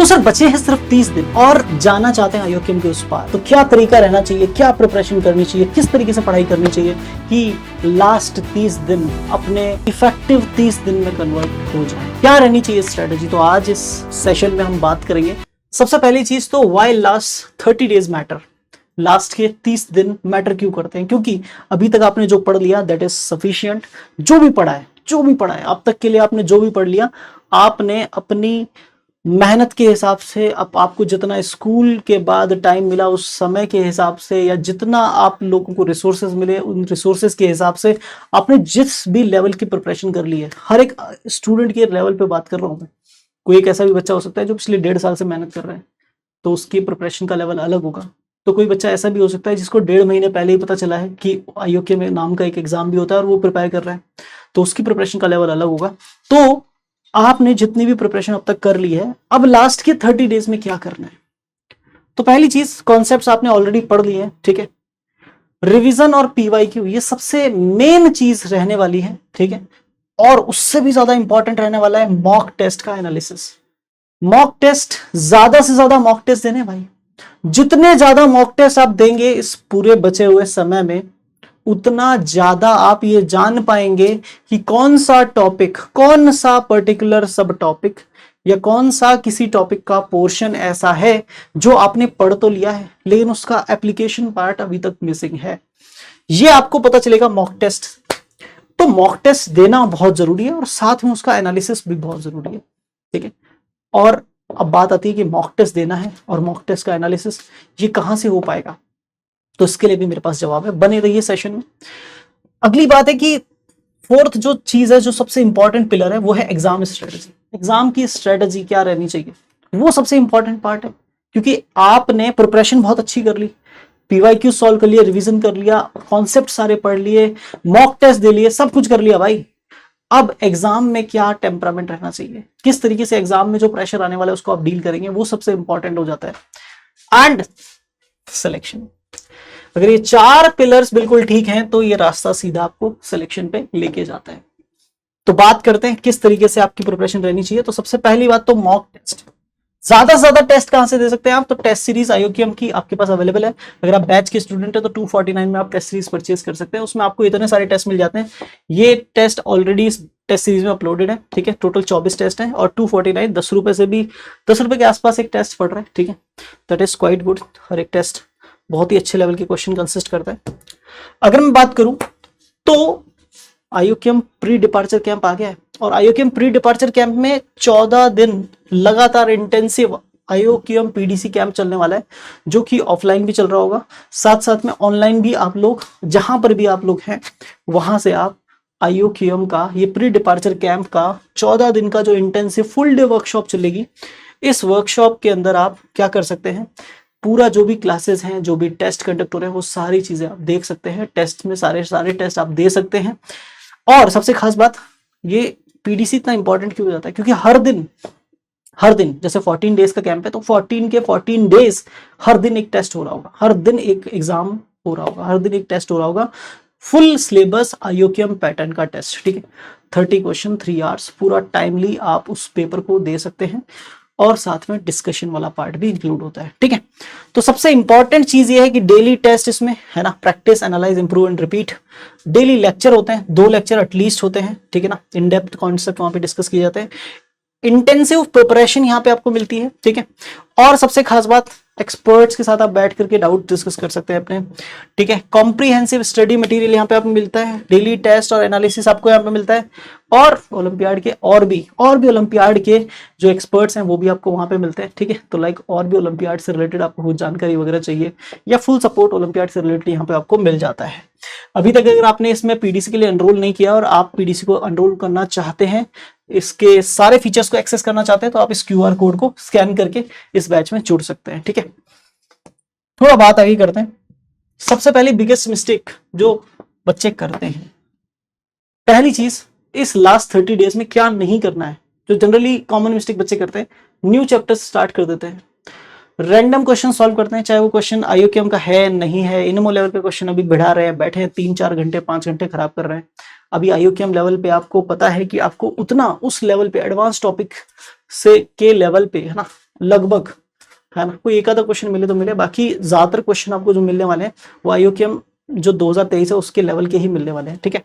Sir बचे हैं सिर्फ 30 दिन और जाना चाहते हैं आईओक्यूएम के उस पार, तो क्या तरीका रहना चाहिए, क्या प्रिपरेशन करनी चाहिए, किस तरीके से पढ़ाई करनी चाहिए कि लास्ट 30 दिन अपने इफेक्टिव 30 दिन में कन्वर्ट हो जाए, क्या रहनी चाहिए स्ट्रेटेजी। तो आज इस सेशन में हम बात करेंगे। सबसे पहली चीज तो why last 30 days matter, last के 30 दिन मैटर क्यों करते हैं, क्योंकि अभी तक आपने जो पढ़ लिया दैट इज सफिशिएंट। जो भी पढ़ा है अब तक के लिए, आपने जो भी पढ़ लिया, आपने अपनी मेहनत के हिसाब से, अब आपको जितना स्कूल के बाद टाइम मिला उस समय के हिसाब से, या जितना आप लोगों को रिसोर्सेज मिले उन रिसोर्सेज के हिसाब से आपने जिस भी लेवल की प्रिपरेशन कर ली है। हर एक स्टूडेंट के लेवल पे बात कर रहा हूं मैं। कोई एक ऐसा भी बच्चा हो सकता है जो पिछले 1.5 साल से मेहनत कर रहा है, तो उसकी प्रिपरेशन का लेवल अलग होगा। तो कोई बच्चा ऐसा भी हो सकता है जिसको 1.5 महीने पहले ही पता चला है कि आईओक्यूएम में नाम का एक एग्जाम भी होता है और वो प्रिपेयर कर रहा है, तो उसकी प्रिपरेशन का लेवल अलग होगा। तो आपने जितनी भी प्रिपरेशन अब तक कर ली है, अब लास्ट के 30 डेज में क्या करना है। तो पहली चीज, कॉन्सेप्ट्स आपने ऑलरेडी पढ़ लिए हैं, ठीक है। रिवीजन और पीवाईक्यू ये सबसे मेन चीज रहने वाली है, ठीक है। और उससे भी ज्यादा इंपॉर्टेंट रहने वाला है मॉक टेस्ट का एनालिसिस। मॉक टेस्ट, ज्यादा से ज्यादा मॉक टेस्ट देने भाई। जितने ज्यादा मॉक टेस्ट आप देंगे इस पूरे बचे हुए समय में, उतना ज्यादा आप ये जान पाएंगे कि कौन सा टॉपिक, कौन सा पर्टिकुलर सब टॉपिक या कौन सा किसी टॉपिक का पोर्शन ऐसा है जो आपने पढ़ तो लिया है लेकिन उसका एप्लीकेशन पार्ट अभी तक मिसिंग है। ये आपको पता चलेगा मॉक टेस्ट। तो मॉक टेस्ट देना बहुत जरूरी है और साथ में उसका एनालिसिस भी बहुत जरूरी है, ठीक है। और अब बात आती है कि मॉक टेस्ट देना है और मॉक टेस्ट का एनालिसिस ये कहां से हो पाएगा, तो इसके लिए भी मेरे पास जवाब है। बने रहिए सेशन में। अगली बात है कि फोर्थ जो चीज है, जो सबसे इंपॉर्टेंट पिलर है, वो है एग्जाम स्ट्रेटजी। एग्जाम की स्ट्रेटजी क्या रहनी चाहिए, वो सबसे इंपॉर्टेंट पार्ट है। क्योंकि आपने प्रिपरेशन बहुत अच्छी कर ली, पीवाईक्यू सॉल्व कर लिया, रिवीजन कर लिया, कॉन्सेप्ट सारे पढ़ लिए, मॉक टेस्ट दे लिए, सब कुछ कर लिया भाई। अब एग्जाम में क्या टेम्परामेंट रहना चाहिए, किस तरीके से एग्जाम में जो प्रेशर आने वाला है उसको आप डील करेंगे, वो सबसे इंपॉर्टेंट हो जाता है। एंड सिलेक्शन, अगर ये 4 पिलर्स बिल्कुल ठीक हैं तो ये रास्ता सीधा आपको सिलेक्शन पे लेके जाता है। तो बात करते हैं किस तरीके से आपकी प्रिपरेशन रहनी चाहिए। तो सबसे पहली बात तो मॉक टेस्ट। ज्यादा से ज्यादा टेस्ट कहां से दे सकते हैं आप, तो टेस्ट सीरीज आईओक्यूएम की आपके पास अवेलेबल है। अगर आप बैच के स्टूडेंट है तो 249 में आप टेस्ट सीरीज परचेज कर सकते हैं। उसमें आपको इतने सारे टेस्ट मिल जाते हैं। ये टेस्ट ऑलरेडी टेस्ट सीरीज में अपलोडेड है, ठीक है। टोटल 24 टेस्ट है और 249 10 रुपए से भी 10 रुपए के आसपास एक टेस्ट पड़ रहा है, ठीक है। That is quite good. हर एक टेस्ट बहुत ही अच्छे लेवल के क्वेश्चन कंसिस्ट करता है। अगर मैं बात करूं तो आईओक्यूएम प्री डिपार्चर कैंप आ गया है और आईओक्यूएम प्री डिपार्चर कैंप में 14 दिन लगातार इंटेंसिव आईओक्यूएम पीडीसी कैंप चलने वाला है, जो कि ऑफलाइन भी चल रहा होगा, साथ साथ में ऑनलाइन भी। आप लोग जहां पर भी आप लोग हैं वहां से आप आईओक्यूएम का ये प्री डिपार्चर कैंप का 14 दिन का जो इंटेंसिव फुल डे वर्कशॉप चलेगी, इस वर्कशॉप के अंदर आप क्या कर सकते हैं, पूरा जो भी क्लासेस हैं, जो भी टेस्ट कंडक्ट हो रहे हैं, वो सारी चीजें आप देख सकते हैं। टेस्ट में सारे टेस्ट आप दे सकते हैं। और सबसे खास बात, ये पीडीसी इतना इंपॉर्टेंट क्यों हो जाता है, क्योंकि हर दिन जैसे 14 डेज का कैंप है तो 14 के 14 डेज हर दिन एक टेस्ट हो रहा होगा, हर दिन एक एग्जाम हो रहा होगा, हर दिन एक टेस्ट हो रहा होगा। फुल सिलेबस आईओक्यूएम पैटर्न का टेस्ट, ठीक है। 30 क्वेश्चन 3 आवर्स, पूरा टाइमली आप उस पेपर को दे सकते हैं और साथ में डिस्कशन वाला पार्ट भी इंक्लूड होता है, ठीक है। तो सबसे इंपॉर्टेंट चीज ये है कि डेली टेस्ट इसमें है ना, practice, analyse, improve and repeat. Daily lecture होते हैं, 2 लेक्चर एटलीस्ट होते हैं, ठीक है ना। इन डेप्थ कॉन्सेप्ट वहां पे डिस्कस किए जाते हैं। इंटेंसिव प्रिपरेशन यहाँ पे आपको मिलती है, ठीक है। और सबसे खास बात, एक्सपर्ट्स के साथ आप बैठ करके डाउट डिस्कस कर सकते हैं अपने, ठीक है। कॉम्प्रिहेंसिव स्टडी मटेरियल यहाँ पे आपको मिलता है, डेली टेस्ट और एनालिसिस आपको यहाँ पे मिलता है। और ओलंपियाड के और भी ओलंपियाड के जो एक्सपर्ट्स हैं वो भी आपको वहां पे मिलते हैं, ठीक है। तो लाइक और भी ओलंपियाड से रिलेटेड आपको कुछ जानकारी वगैरह चाहिए या फुल सपोर्ट ओलंपियाड से रिलेटेड यहाँ पे आपको मिल जाता है। अभी तक अगर आपने इसमें पीडीसी के लिए एनरोल नहीं किया और आप पीडीसी को एनरोल करना चाहते हैं, इसके सारे फीचर्स को एक्सेस करना चाहते हैं, तो आप इस क्यूआर कोड को स्कैन करके इस बैच में जुड़ सकते हैं, ठीक है। थोड़ा बात आगे करते हैं। सबसे पहले बिगेस्ट मिस्टेक जो बच्चे करते हैं, पहली चीज, इस लास्ट 30 डेज में क्या नहीं करना है, जो जनरली कॉमन मिस्टेक बच्चे करते हैं, न्यू चैप्टर स्टार्ट कर देते हैं, रैंडम क्वेश्चन सॉल्व करते हैं, चाहे वो क्वेश्चन आईओक्यूएम का है नहीं है, इनमो लेवल पे क्वेश्चन अभी बढ़ा रहे हैं, बैठे हैं 3-4 घंटे 5 घंटे खराब कर रहे हैं। अभी आईओक्यूएम लेवल पे आपको पता है कि आपको उतना उस लेवल पे एडवांस टॉपिक से के लेवल पे है ना लगभग, है ना, कोई एक आधा क्वेश्चन मिले तो मिले, बाकी ज्यादातर क्वेश्चन आपको जो मिलने वाले हैं वो आईयूकेएम जो 2023 है उसके लेवल के ही मिलने वाले हैं, ठीक है।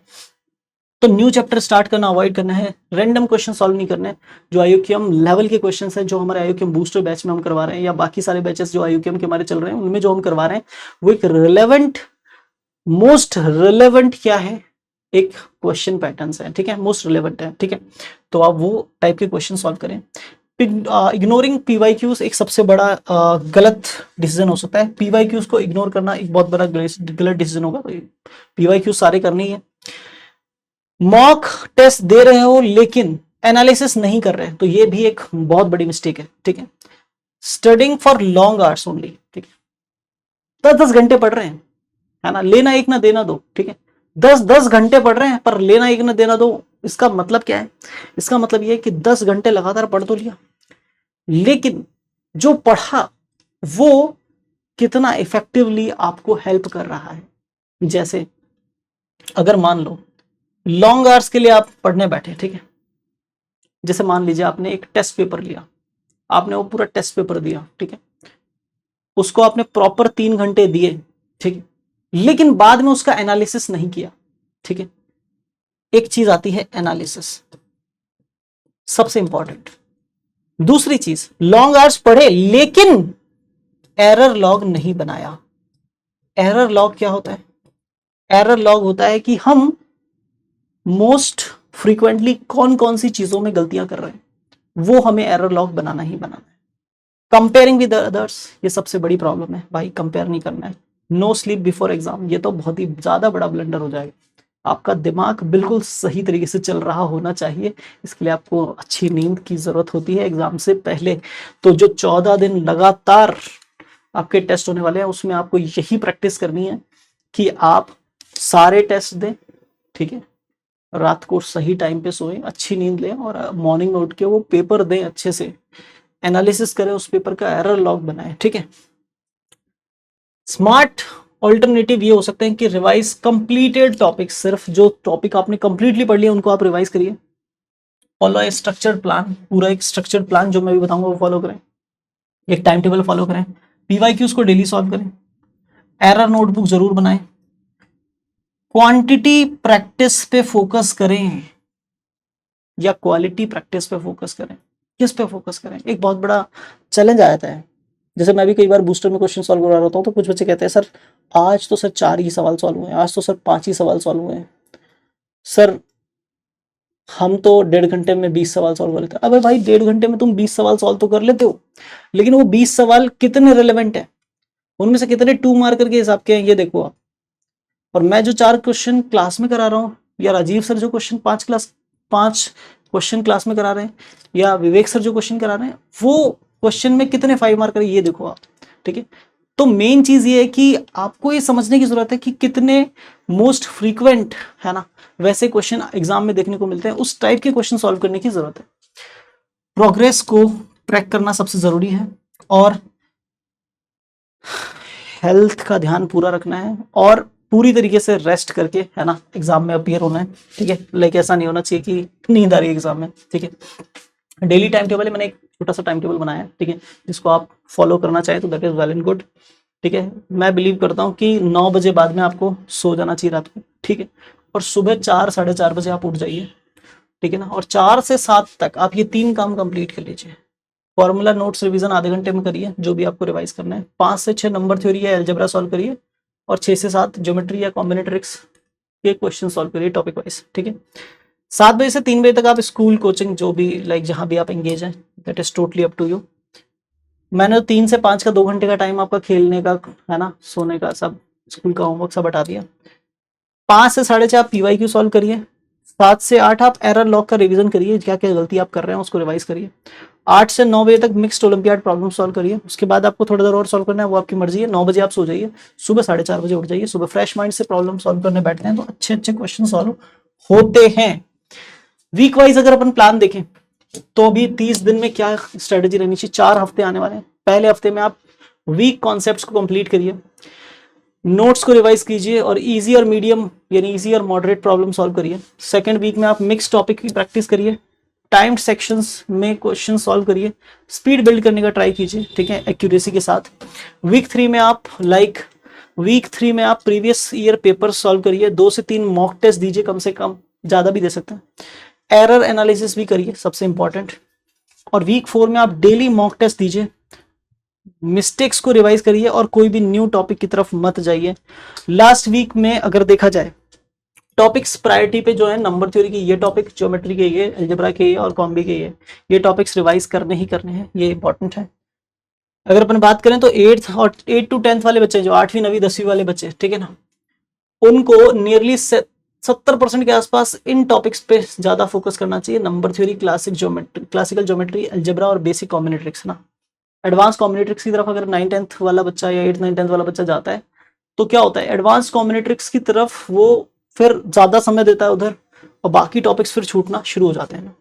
तो न्यू चैप्टर स्टार्ट करना अवॉइड करना है, रैंडम क्वेश्चन सॉल्व नहीं करने। जो आईयूकेएम लेवल के क्वेश्चंस हैं जो हमारे आईयूकेएम बूस्टर बैच में हम करवा रहे हैं या बाकी सारे बैचेस जो आईयूकेएम के हमारे चल रहे हैं उनमें जो हम करवा रहे हैं वो एक रिलेवेंट, मोस्ट रिलेवेंट क्या है, एक क्वेश्चन पैटर्न्स है, ठीक है, मोस्ट रिलेवेंट है, ठीक है। तो आप वो टाइप के क्वेश्चन सॉल्व करें। इग्नोरिंग पीवाईक्यूज एक सबसे बड़ा गलत डिसीजन हो सकता है। पीवाईक्यूज को इग्नोर करना एक बहुत बड़ा गलत डिसीजन होगा। पीवाईक्यूज सारे करनी है। मॉक टेस्ट दे रहे हो लेकिन एनालिसिस नहीं कर रहे तो ये भी एक बहुत बड़ी मिस्टेक है, ठीक है। Studying for long hours only, ठीक है, 10-10 घंटे पढ़ रहे हैं, है ना, लेना एक ना देना दो, ठीक है। 10-10 घंटे पढ़ रहे हैं पर लेना एक ना देना दो, इसका मतलब क्या है? इसका मतलब ये है कि 10 घंटे लगातार पढ़ तो लिया लेकिन जो पढ़ा वो कितना इफेक्टिवली आपको हेल्प कर रहा है। जैसे अगर मान लो लॉन्ग आवर्स के लिए आप पढ़ने बैठे, ठीक है, जैसे मान लीजिए आपने एक टेस्ट पेपर लिया, आपने वो पूरा टेस्ट पेपर दिया, ठीक है, उसको आपने प्रॉपर 3 घंटे दिए, ठीक है, लेकिन बाद में उसका एनालिसिस नहीं किया, ठीक है। एक चीज आती है एनालिसिस, सबसे इंपॉर्टेंट। दूसरी चीज, लॉन्ग आवर्स पढ़े लेकिन एरर लॉग नहीं बनाया। एरर लॉग क्या होता है? एरर लॉग होता है कि हम मोस्ट फ्रीक्वेंटली कौन कौन सी चीजों में गलतियां कर रहे हैं वो हमें एरर लॉग बनाना ही बनाना है। कंपेयरिंग विद अदर्स, ये सबसे बड़ी प्रॉब्लम है भाई, कंपेयर नहीं करना है। नो स्लीप बिफोर एग्जाम, ये तो बहुत ही ज्यादा बड़ा ब्लंडर हो जाएगा। आपका दिमाग बिल्कुल सही तरीके से चल रहा होना चाहिए, इसके लिए आपको अच्छी नींद की जरूरत होती है एग्जाम से पहले। तो जो 14 दिन लगातार आपके टेस्ट होने वाले हैं उसमें आपको यही प्रैक्टिस करनी है कि आप सारे टेस्ट दें, ठीक है, रात को सही टाइम पे सोएं, अच्छी नींद लें और मॉर्निंग में उठ के वो पेपर दें, अच्छे से एनालिसिस करें, उस पेपर का एरर लॉग बनाएं, ठीक है। स्मार्ट ऑल्टरनेटिव ये हो सकते हैं कि रिवाइज कंप्लीटेड टॉपिक, सिर्फ जो टॉपिक आपने कंप्लीटली पढ़ लिया उनको आप रिवाइज करिए। फॉलो ए स्ट्रक्चर्ड प्लान, पूरा एक स्ट्रक्चर्ड प्लान जो मैं भी बताऊंगा वो फॉलो करें। एक टाइम टेबल फॉलो करें। पीवाईक्यूज को डेली सॉल्व करें। एरर नोटबुक जरूर बनाएं। क्वांटिटी प्रैक्टिस पे फोकस करें या क्वालिटी प्रैक्टिस पे फोकस करें, किस पे फोकस करें? एक बहुत बड़ा चैलेंज आ जाता है। जैसे मैं भी कई बार बूस्टर में क्वेश्चन सॉल्व करा रहा होता हूँ तो कुछ बच्चे कहते हैं सर आज तो सर 4 ही सवाल सॉल्व हुए हैं, आज तो सर 5 ही सवाल सॉल्व हुए हैं, सर हम तो 1.5 घंटे में 20 सवाल सॉल्व कर लेते हैं। अबे भाई 1.5 घंटे में तुम 20 सवाल सॉल्व तो कर लेते हो, लेकिन वो 20 सवाल कितने रिलेवेंट है, उनमें से कितने 2 मार्कर के हिसाब के हैं ये देखो आप। और मैं जो 4 क्वेश्चन क्लास में करा रहा हूँ या राजीव सर जो क्वेश्चन 5 क्वेश्चन क्लास में करा रहे हैं या विवेक सर जो क्वेश्चन करा रहे हैं वो क्वेश्चन में कितने 5 मार्कर ये देखो आप, ठीक है। तो मेन चीज ये है कि आपको ये समझने की जरूरत है कि कितने मोस्ट फ्रीक्वेंट, है ना, वैसे क्वेश्चन एग्जाम में देखने को मिलते हैं, उस टाइप के क्वेश्चन सॉल्व करने की जरूरत है। प्रोग्रेस को ट्रैक करना सबसे जरूरी है और हेल्थ का ध्यान पूरा रखना है और पूरी तरीके से रेस्ट करके, है ना, एग्जाम में अपीयर होना है, ठीक है। लाइक ऐसा नहीं होना चाहिए कि नींद आ रही है एग्जाम में, ठीक है। डेली टाइम टेबल है, मैंने एक छोटा सा टाइम टेबल बनाया है, ठीक है, जिसको आप फॉलो करना चाहें तो that is well and good, ठीक है। मैं बिलीव करता हूँ कि 9 बजे बाद में आपको सो जाना चाहिए रात को, ठीक है, और सुबह 4-4:30 बजे आप उठ जाइए, ठीक है ना, और 4 से 7 तक आप ये 3 काम कंप्लीट कर लीजिए। फॉर्मूला नोट्स रिवीजन आधे घंटे में करिए जो भी आपको रिवाइज करना है। 5 से 6 नंबर थ्योरी या अलजेब्रा सॉल्व करिए और 6 से 7 ज्योमेट्री या कॉम्बिनेटरिक्स के क्वेश्चन सॉल्व करिए टॉपिक वाइज, ठीक है। 7 बजे से 3 बजे तक आप स्कूल कोचिंग जो भी लाइक जहां भी आप एंगेज हैं, that is totally up to you. मैंने 3 से 5 का 2 घंटे का टाइम आपका खेलने का, है ना, सोने का, सब स्कूल का होमवर्क सब हटा दिया। 5 से 4:30 आप पीवाईक्यू सॉल्व करिए। 7 से 8 आप एरर लॉग का रिवीजन करिए, क्या क्या गलती आप कर रहे हैं उसको रिवाइज करिए। 8 से 9 बजे तक मिक्स्ड ओलंपियाड प्रॉब्लम सॉल्व करिए। उसके बाद आपको थोड़ा देर और सॉल्व करना है, वो आपकी मर्जी है। 9 बजे आप सो जाइए, सुबह 4:30 बजे उठ जाइए। सुबह फ्रेश माइंड से प्रॉब्लम सॉल्व करने बैठते हैं तो अच्छे अच्छे क्वेश्चन सॉल्व होते हैं। वीक वाइज अगर अपन प्लान देखें तो अभी 30 दिन में क्या स्ट्रेटेजी रहनी चाहिए? 4 हफ्ते आने वाले हैं। पहले हफ्ते में आप वीक कॉन्सेप्ट्स को कंप्लीट करिए, नोट्स को रिवाइज कीजिए और इजी और मीडियम यानी इजी और मॉडरेट प्रॉब्लम सॉल्व करिए। सेकंड वीक में आप मिक्स टॉपिक की प्रैक्टिस करिए टाइम्ड सेक्शंस में क्वेश्चन सॉल्व करिए, स्पीड बिल्ड करने का ट्राई कीजिए, ठीक है, एक्यूरेसी के साथ। वीक 3 में आप प्रीवियस ईयर पेपर सॉल्व करिए, 2 से 3 मॉक टेस्ट दीजिए कम से कम, ज्यादा भी दे सकते हैं। एरर एनालिसिस भी करिए, सबसे इंपॉर्टेंट। और वीक 4 में आप डेली मॉक टेस्ट दीजिए, मिस्टेक्स को रिवाइज करिए और कोई भी न्यू टॉपिक की तरफ मत जाइए। लास्ट वीक में अगर देखा जाए टॉपिक्स प्रायोरिटी पे जो है, नंबर थ्योरी की ये टॉपिक, ज्योमेट्री के ये, अलजेब्रा के ये और कॉम्बी के ये टॉपिक्स रिवाइज करने ही करने हैं, ये इंपॉर्टेंट है। अगर अपन बात करें तो 8 to 10th वाले बच्चे, जो 8वीं 9वीं 10वीं वाले बच्चे, ठीक है ना, उनको नियरली 70% के आसपास इन टॉपिक्स पे ज्यादा फोकस करना चाहिए। Number theory, classical geometry, algebra और बेसिक कॉम्बिनेट्रिक्स ना। एडवांस कॉम्बिनेट्रिक्स की तरफ अगर 9-10th वाला बच्चा या 8-9-10th वाला बच्चा जाता है तो क्या होता है, एडवांस कॉम्बिनेट्रिक्स की तरफ वो फिर ज्यादा समय देता है उधर, और बाकी टॉपिक्स फिर छूटना शुरू हो जाते हैं।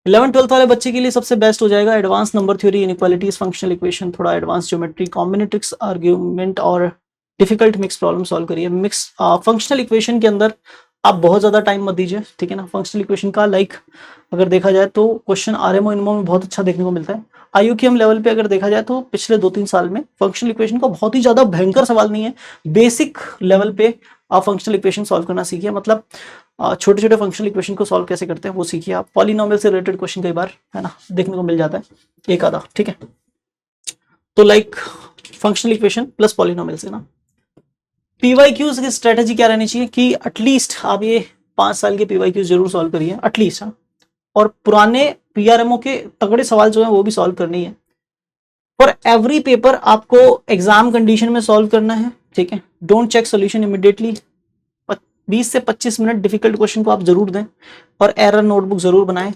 11th-12th वाले बच्चे के लिए सबसे बेस्ट हो जाएगा advance number theory, inequalities, functional equation, थोड़ा एडवांस ज्योमेट्री, कॉम्बिनेट्रिक्स, आर्ग्यूमेंट और डिफिकल्ट मिक्स प्रॉब्लम सॉल्व करिए। फंक्शनल इक्वेशन के अंदर आप बहुत ज्यादा टाइम मत दीजिए, ठीक है ना। फंक्शनल इक्वेशन का अगर देखा जाए तो क्वेश्चन आरएमओ इनमो में बहुत अच्छा देखने को मिलता है। आईयूक्यूएम लेवल पे अगर देखा जाए तो पिछले 2-3 साल में फंक्शनल इक्वेशन का बहुत ही ज्यादा भयंकर सवाल नहीं है। बेसिक लेवल पे आप फंक्शनल इक्वेशन सॉल्व करना सीखिए, मतलब छोटे छोटे फंक्शनल इक्वेशन को सॉल्व कैसे करते हैं वो सीखिए आप। पॉलिनोमियल से रिलेटेड क्वेश्चन कई बार, है ना, देखने को मिल जाता है एक आधा, ठीक है। तो फंक्शनल इक्वेशन प्लस पॉलिनोमियल से ना। पीवाईक्यूज की स्ट्रेटेजी क्या रहनी चाहिए कि एटलीस्ट आप ये 5 साल के पीवाईक्यूज जरूर सॉल्व करिए एटलीस्ट, हाँ। और पुराने पीआरएमओ के तगड़े सवाल जो है वो भी सॉल्व करनी है। फॉर एवरी पेपर आपको एग्जाम कंडीशन में सॉल्व करना है, ठीक है। Don't check solution immediately. 20 से 25 मिनट डिफिकल्ट क्वेश्चन को आप जरूर दें और एरर नोटबुक जरूर बनाएं।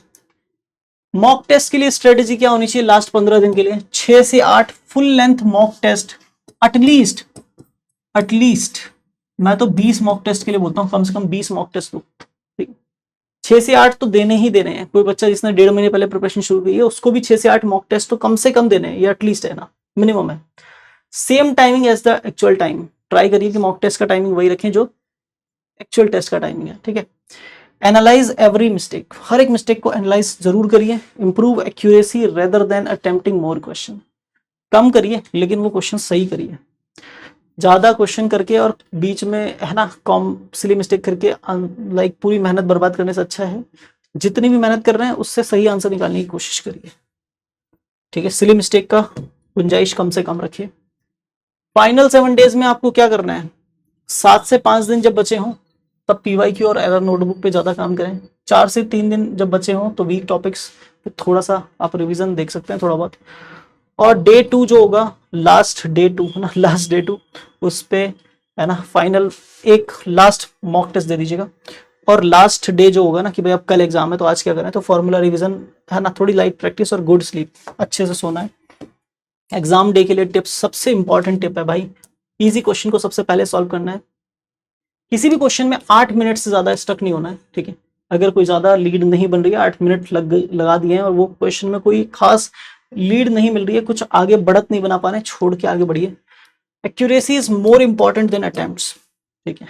मॉक टेस्ट के लिए स्ट्रेटेजी क्या होनी चाहिए लास्ट 15 दिन के लिए? 6 से 8 full length mock test at least मैं तो 20 मॉक टेस्ट के लिए बोलता हूँ, कम से कम 20 मॉक टेस्ट दो, ठीक। 6 से 8 तो देने ही देने हैं। कोई बच्चा जिसने 1.5 महीने पहले प्रिपरेशन शुरू की है उसको भी 6 से 8 मॉक टेस्ट तो कम से कम देने हैं, ये एटलीस्ट है ना, मिनिमम है। Same timing as the actual time, try करिए कि मॉक टेस्ट का टाइमिंग वही रखें जो एक्चुअल टेस्ट का टाइमिंग है, ठीक है। एनालाइज एवरी मिस्टेक, हर एक मिस्टेक को एनालाइज जरूर करिए। Improve accuracy rather than attempting more question, कम करिए लेकिन वो क्वेश्चन सही करिए। ज्यादा क्वेश्चन करके और बीच में, है ना, सिली मिस्टेक करके पूरी मेहनत बर्बाद करने से अच्छा है जितनी भी मेहनत कर रहे हैं उससे सही आंसर निकालने की कोशिश करिए, ठीक है। सिली मिस्टेक का गुंजाइश कम से कम रखिए। फाइनल 7 डेज में आपको क्या करना है? 7 से 5 दिन जब बचे हों तब पीवाईक्यू और एरर नोटबुक पे ज्यादा काम करें। 4 से 3 दिन जब बचे हों तो वीक टॉपिक्स पे थोड़ा सा आप रिवीजन देख सकते हैं, थोड़ा बहुत। और डे 2 जो होगा, लास्ट डे 2 उस पे, है ना, फाइनल एक लास्ट मॉक टेस्ट दे दीजिएगा। और लास्ट डे जो होगा ना कि भाई अब कल एग्जाम है तो आज क्या करें, तो फॉर्मूला रिवीजन, है ना, थोड़ी लाइट प्रैक्टिस और गुड स्लीप, अच्छे से सोना है। एग्जाम डे के लिए टिप्स, सबसे इंपॉर्टेंट टिप है भाई, इजी क्वेश्चन को सबसे पहले सॉल्व करना है। किसी भी क्वेश्चन में 8 मिनट से ज्यादा स्टक नहीं होना है, ठीक है। अगर कोई ज्यादा लीड नहीं बन रही है, 8 मिनट लगा दिए हैं और वो क्वेश्चन में कोई खास लीड नहीं मिल रही है, कुछ आगे बढ़त नहीं बना पा रहे, छोड़ के आगे बढ़िए। Accuracy is more important than attempts, ठीक है।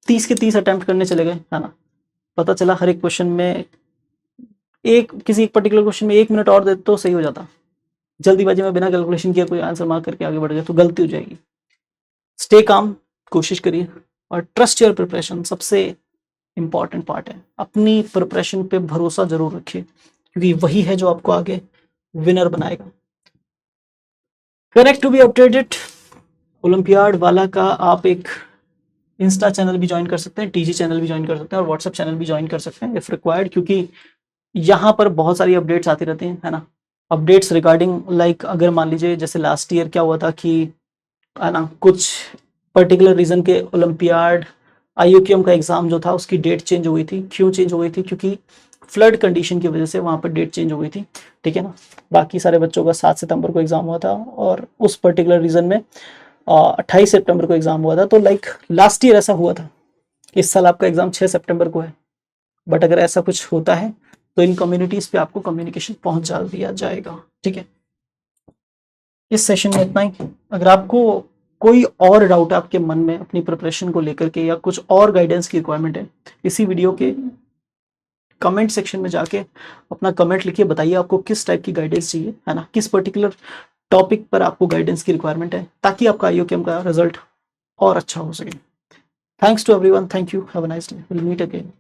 30 के 30 अटेम्प्ट करने चले गए, है ना, पता चला हर एक क्वेश्चन में किसी एक पर्टिकुलर क्वेश्चन में 1 मिनट और दे तो सही हो जाता। जल्दीबाजी में बिना कैलकुलेशन किया कोई आंसर मार्क करके आगे बढ़ गए तो गलती हो जाएगी। स्टे काम, कोशिश करिए और ट्रस्ट योर प्रिपरेशन, सबसे इंपॉर्टेंट पार्ट है। अपनी प्रिपरेशन पे भरोसा जरूर रखिए क्योंकि वही है जो आपको आगे विनर बनाएगा। Correct to be updated olympiad वाला का आप एक इंस्टा चैनल भी ज्वाइन कर सकते हैं, टीजी चैनल भी ज्वाइन कर सकते हैं और व्हाट्सएप चैनल भी ज्वाइन कर सकते हैं इफ रिक्वायर्ड, क्योंकि यहाँ पर बहुत सारी अपडेट्स आती रहती हैं, है ना। अपडेट्स रिगार्डिंग अगर मान लीजिए जैसे लास्ट ईयर क्या हुआ था कि, है ना, कुछ पर्टिकुलर रीजन के ओलंपियाड आईयूक्यूएम का एग्जाम जो था उसकी डेट चेंज हो गई थी। क्यों चेंज हो गई थी? क्योंकि फ्लड कंडीशन की वजह से वहां पर डेट चेंज हो गई थी, ठीक है ना। बाकी सारे बच्चों का 7 सितंबर को एग्जाम हुआ था और उस पर्टिकुलर रीजन में 28 सितंबर को एग्जाम हुआ था। तो लास्ट ईयर ऐसा हुआ था। इस साल आपका एग्जाम 6 सितंबर को है, बट अगर ऐसा कुछ होता है तो इन कम्युनिटीज पे आपको कम्युनिकेशन पहुंचा दिया जाएगा, ठीक है। इस सेशन में इतना ही। अगर आपको कोई और डाउट आपके मन में अपनी प्रिपरेशन को लेकर के या कुछ और गाइडेंस की रिक्वायरमेंट है, इसी वीडियो के कमेंट सेक्शन में जाके अपना कमेंट लिखिए, बताइए आपको किस टाइप की गाइडेंस चाहिए, है ना, किस पर्टिकुलर टॉपिक पर आपको गाइडेंस की रिक्वायरमेंट है, ताकि आपका IOKM का रिजल्ट और अच्छा हो सके। Thanks to everyone, thank you, have a nice day, will meet again.